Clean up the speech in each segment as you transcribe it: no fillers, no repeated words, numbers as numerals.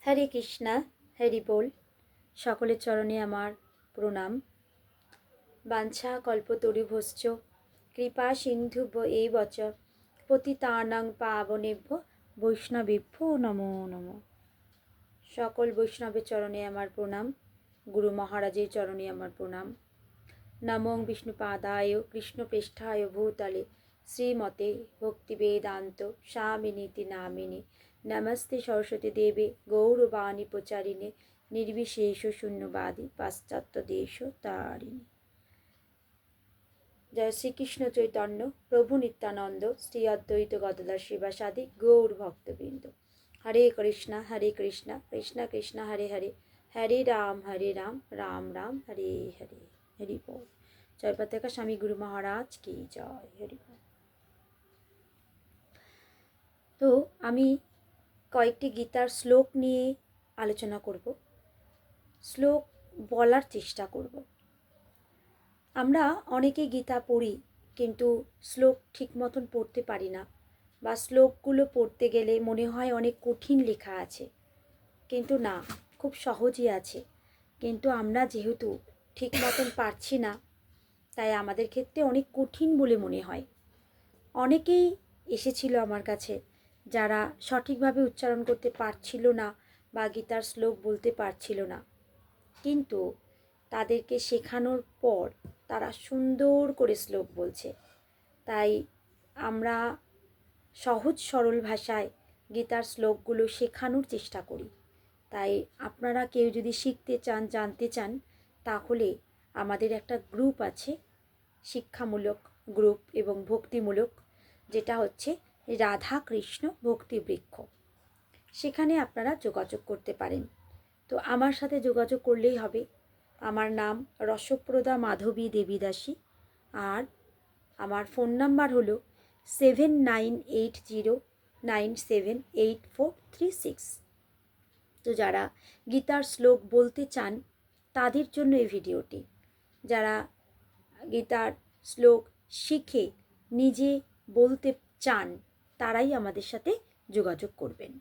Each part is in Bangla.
হরে কৃষ্ণা, হরি বল। সকলের চরণে আমার প্রণাম। বাঞ্ছা কল্পতরুভশ্চ কৃপা সিন্ধুভ্য এবচ পতিতানাং পাবনেভ্য বৈষ্ণবেভ্যো নমো নমঃ। সকল বৈষ্ণবের চরণে আমার প্রণাম, গুরু মহারাজের চরণে আমার প্রণাম। নমো বিষ্ণুপাদায় কৃষ্ণপৃষ্ঠায় ভূতলে শ্রীমতে ভক্তিবেদান্ত স্বামিনীতি নামিনে নমস্তে সরস্বতী দেবে গৌরবাণী প্রচারিণে নির্বিশেষ শূন্যবাদী পাশ্চাত্য দেশ তারিণী। জয় শ্রীকৃষ্ণ চৈতন্য প্রভু নিত্যানন্দ শ্রী অদ্বৈত গদাধর শিবাসাদি গৌর ভক্তবৃন্দ। হরে কৃষ্ণা কৃষ্ণ কৃষ্ণ হরে হরে, হরে রাম রাম রাম হরে হরে। হরি বল। জয় পতাকা স্বামী গুরু মহারাজ কি জয়। হরি বল। তো আমি কয়েকটি গীতার শ্লোক নিয়ে আলোচনা করব, শ্লোক বলার চেষ্টা করব। আমরা অনেকে গীতা পড়ি, কিন্তু শ্লোক ঠিক মতন পড়তে পারি না, বা শ্লোকগুলো পড়তে গেলে মনে হয় অনেক কঠিন লেখা আছে, কিন্তু না, খুব সহজই আছে। কিন্তু আমরা যেহেতু ঠিক মতন পারছি না, তাই আমাদের ক্ষেত্রে অনেক কঠিন বলে মনে হয়। অনেকেই এসেছিল আমার কাছে যারা সঠিকভাবে উচ্চারণ করতে পারছিল না বা গীতার শ্লোক বলতে পারছিল না, কিন্তু তাদেরকে শেখানোর পর তারা সুন্দর করে শ্লোক বলছে। তাই আমরা সহজ সরল ভাষায় গীতার শ্লোকগুলো শেখানোর চেষ্টা করি। তাই আপনারা কেউ যদি শিখতে চান, জানতে চান, তাহলে আমাদের একটা গ্রুপ আছে, শিক্ষামূলক গ্রুপ এবং ভক্তিমূলক, যেটা হচ্ছে রাধা কৃষ্ণ ভক্তি বৃক্ষ। সেখানে আপনারা যোগাযোগ করতে পারেন। তো আমার সাথে যোগাযোগ করলেই হবে। আমার নাম রসপ্রদা মাধবী দেবীদাসী, আর আমার ফোন নাম্বার হলো 7980978436। তো যারা গীতার শ্লোক বলতে চান তাদের জন্য এই ভিডিওটি। যারা গীতার শ্লোক শিখে নিজে বলতে চান তারাই আমাদের সাথে যোগাযোগ করবেন।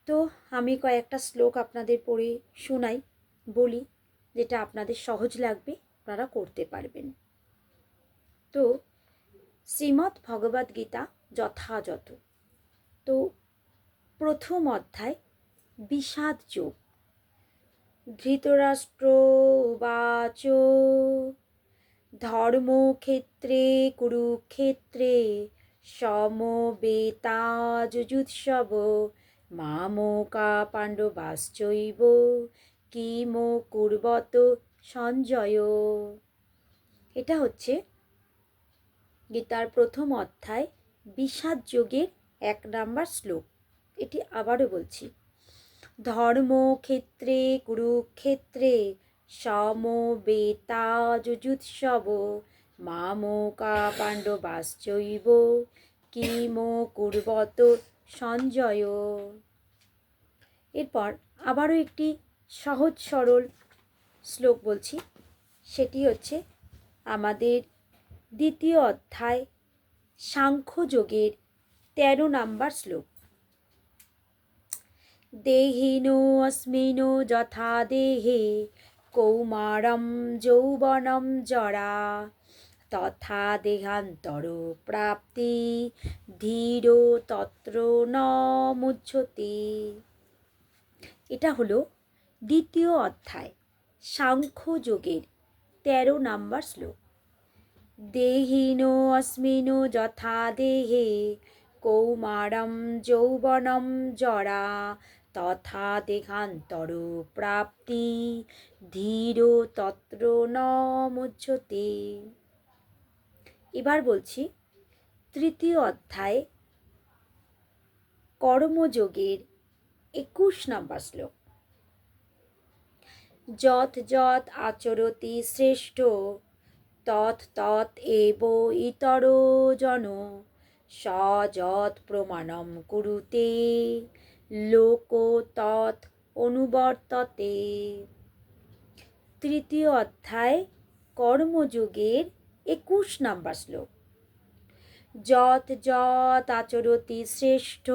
তো আমি কয়েকটা শ্লোক আপনাদের পড়ে শোনাই, বলি, যেটা আপনাদের সহজ লাগবে, আপনারা করতে পারবেন। তো শ্রীমদ্ ভগবদ্ গীতা যথাযথ। তো প্রথম অধ্যায় বিষাদ যোগ। ধৃতরাষ্ট্র উবাচ ধর্মক্ষেত্রে কুরুক্ষেত্রে সমবেতাযুজুৎসব মামকা পাণ্ডবাশ্চৈব কিমো কুর্বত সঞ্জয়। এটা হচ্ছে গীতার প্রথম অধ্যায় বিষাদ যোগের 1 নম্বর শ্লোক। এটি আবারও বলছি। ধর্মক্ষেত্রে কুরুক্ষেত্রে সমবেতাযুজুৎসব মামকা পাণ্ডবাশ্চৈব কিমো কুর্বত সঞ্জয়। এরপর আবারও একটি সহজ সরল শ্লোক বলছি। সেটি হচ্ছে আমাদের দ্বিতীয় অধ্যায় সাংখ্যযোগের 13 নম্বর শ্লোক। দেহিনো অস্মিনো যথা দেহে কৌমারম যৌবনম জরা তথা দেহান্তর প্রাপ্তি ধীর তত্র ন মুহ্যতে। এটা হলো দ্বিতীয় অধ্যায় সাংখ্যযোগের 13 নম্বর শ্লোক। দেহিনো অস্মিনো যথা দেহে কৌমারম যৌবনম জরা তথা দেহান্তর প্রাপ্তি ধীর তত্র ন মুহ্যতে। এবার বলছি তৃতীয় অধ্যায় কর্মযোগের 21 নম্বর শ্লোক। যৎ যৎ আচরতি শ্রেষ্ঠ তৎ তৎ এব ইতরো জন স যৎ প্রমাণম কুরুতে লোক তৎ অনুবর্ততে। তৃতীয় অধ্যায় কর্মযোগের 21 নম্বর শ্লোক। যৎ যৎ আচরতি শ্রেষ্ঠ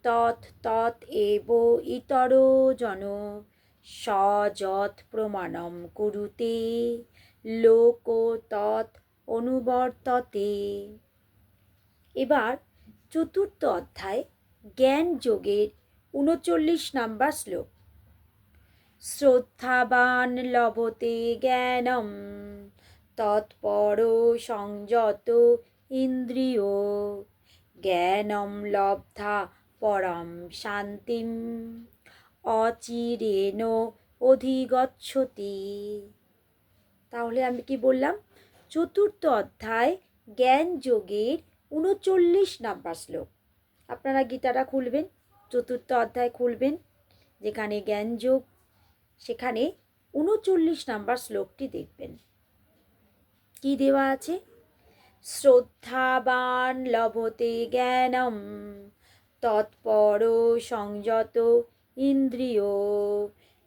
তৎ তৎ এব ইতরো জন সযৎ প্রমাণম কুরুতে লোক তৎ অনুবর্ততে। এবার চতুর্থ অধ্যায় জ্ঞান যোগের ৩৯ নাম্বার শ্লোক। শ্রদ্ধাবান লভতে জ্ঞানম তৎপর সংযত ইন্দ্রিয় জ্ঞানম লব্ধা পরম শান্তিম অচিরেণ অধিগচ্ছতি। তাহলে আমি কি বললাম? চতুর্থ অধ্যায় জ্ঞান যোগের ৩৯ নাম্বার শ্লোক। আপনারা গীতাটা খুলবেন, চতুর্থ অধ্যায় খুলবেন, যেখানে জ্ঞান যোগ, সেখানে ৩৯ নাম্বার শ্লোকটি দেখবেন। কি দেওয়া আছে? শ্রদ্ধাবান লভতে জ্ঞানম তৎপর সংযত ইন্দ্রিয়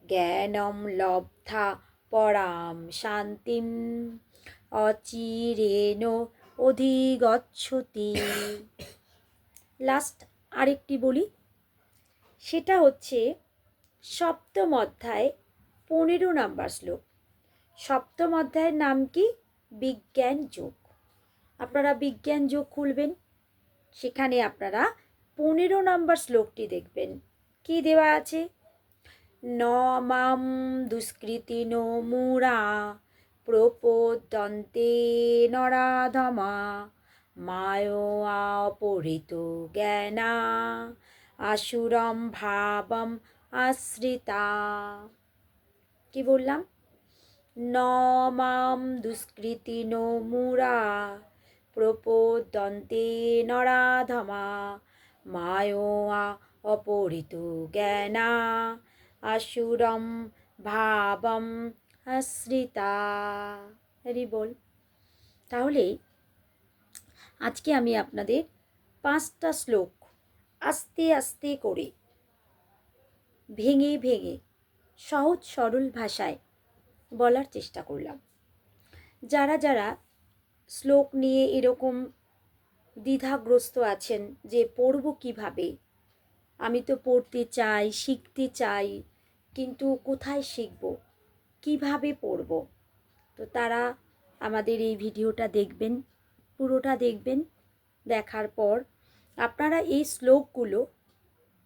জ্ঞানম লব্ধা পরাম শান্তিম অচিরেণ অধিগচ্ছতি। লাস্ট আরেকটি বলি, সেটা হচ্ছে সপ্তম অধ্যায় ১৫ নাম্বার শ্লোক। সপ্তম অধ্যায়ের নাম কি? বিজ্ঞান যোগ। আপনারা বিজ্ঞান যোগ খুলবেন, সেখানে আপনারা ১৫ নাম্বার শ্লোকটি দেখবেন। কি দেওয়া আছে? ন মাম দুষ্কৃতিনো মূঢ়া প্রপদ্যন্তে নরাধমা মায়োপহৃত জ্ঞানা আসুরম ভাবম আশ্রিতা। কি বললাম? ন মাম দুষ্কৃতিনো মূঢ়া প্রপদ্যন্তে নরাধমা মায়োয়া অপহৃত জ্ঞানা আসুরম ভাবম আশ্রিতা। হরি বল। তাহলে আজকে আমি আপনাদের 5টা শ্লোক আস্তে আস্তে করে ভেঙে ভেঙে সহজ সরল ভাষায় বলার চেষ্টা করলাম। যারা যারা শ্লোক নিয়ে এরকম দ্বিধাগ্রস্ত আছেন যে পড়ব কিভাবে, আমি তো পড়তে চাই, শিখতে চাই, কিন্তু কোথায় শিখব, কিভাবে পড়ব, তো তারা আমাদের এই ভিডিওটা দেখবেন, পুরোটা দেখবেন। দেখার পর আপনারা এই শ্লোকগুলো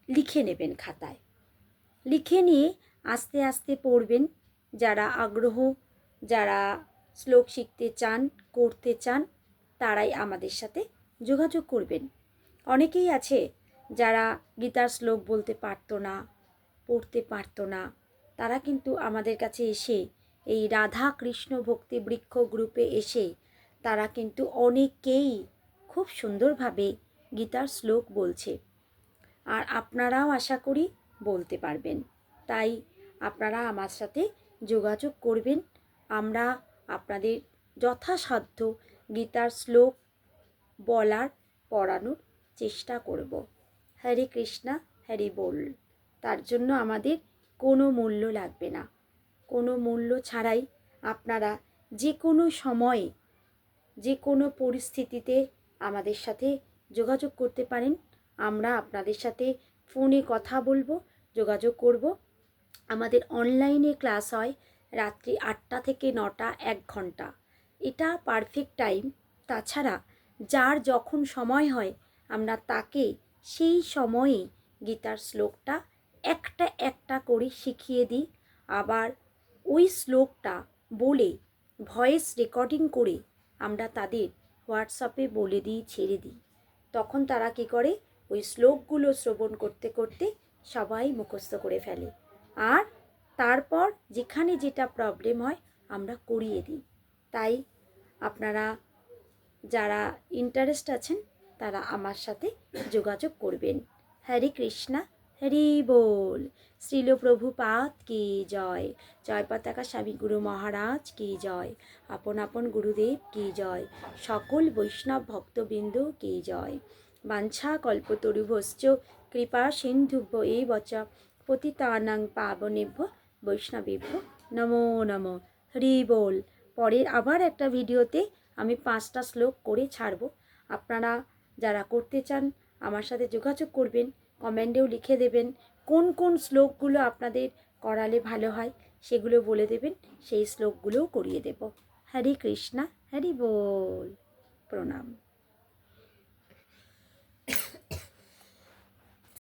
লিখে নেবেন খাতায়, লিখে নিয়ে আস্তে আস্তে পড়বেন। যারা আগ্রহ, যারা শ্লোক শিখতে চান, করতে চান, তারাই আমাদের সাথে যোগাযোগ করবেন। অনেকেই আছে যারা গীতার শ্লোক বলতে পারতো না, পড়তে পারতো না, তারা কিন্তু আমাদের কাছে এসে এই রাধা কৃষ্ণ ভক্তি বৃক্ষ গ্রুপে এসে তারা কিন্তু অনেকেই খুব সুন্দরভাবে গীতার শ্লোক বলছে। আর আপনারাও আশা করি বলতে পারবেন। তাই আপনারা আমার সাথে যোগাযোগ করবেন। আমরা আপনাদের যথাসাধ্য গীতার শ্লোক বলার, পড়ানোর চেষ্টা করব। হরে কৃষ্ণা, হরি বল। তার জন্য আমাদের কোনো মূল্য লাগবে না। কোনো মূল্য ছাড়াই আপনারা যে কোনো সময়ে, যে কোনো পরিস্থিতিতে আমাদের সাথে যোগাযোগ করতে পারেন। আমরা আপনাদের সাথে ফোনে কথা বলবো, যোগাযোগ করব। আমাদের অনলাইনে ক্লাস হয় রাত্রি 8টা থেকে 9টা, 1 ঘন্টা। এটা পারফেক্ট টাইম। তাছাড়া যার যখন সময় হয় আমরা তাকে সেই সময়ে গীতার শ্লোকটা একটা একটা করে শিখিয়ে দিই। আবার ওই শ্লোকটা বলে ভয়েস রেকর্ডিং করে আমরা তাদের হোয়াটসঅ্যাপে বলে দিই, ছেড়ে দিই। তখন তারা কী করে, ওই শ্লোকগুলো শ্রবণ করতে করতে সবাই মুখস্থ করে ফেলে। আর তারপর যেখানে যেটা প্রবলেম হয় আমরা করিয়ে দিই। তাই আপনারা যারা ইন্টারেস্ট আছেন তারা আমার সাথে যোগাযোগ করবেন। হরে কৃষ্ণা, হরি বল। শ্রীল প্রভুপাদ কি জয়। জয় পতাকা স্বামী গুরু মহারাজ কি জয়। আপন আপন গুরুদেব কি জয়। সকল বৈষ্ণব ভক্তবৃন্দ কি জয়। বাঞ্ছা কল্পতরুভশ্চ কৃপা সিন্ধুভ্য এব চ পতিতানাং পাবনেভ্য বৈষ্ণবেভ্য নমো নমো। হরি বল। পরের আবার একটা ভিডিওতে আমি 5টা শ্লোক করে ছাড়ব। আপনারা যারা করতে চান আমার সাথে যোগাযোগ করবেন। কমেন্টেও লিখে দেবেন কোন কোন শ্লোকগুলো আপনাদের করালে ভালো হয়, সেগুলো বলে দেবেন, সেই শ্লোকগুলোও করিয়ে দেব। হরে কৃষ্ণা, হরি বল, প্রণাম।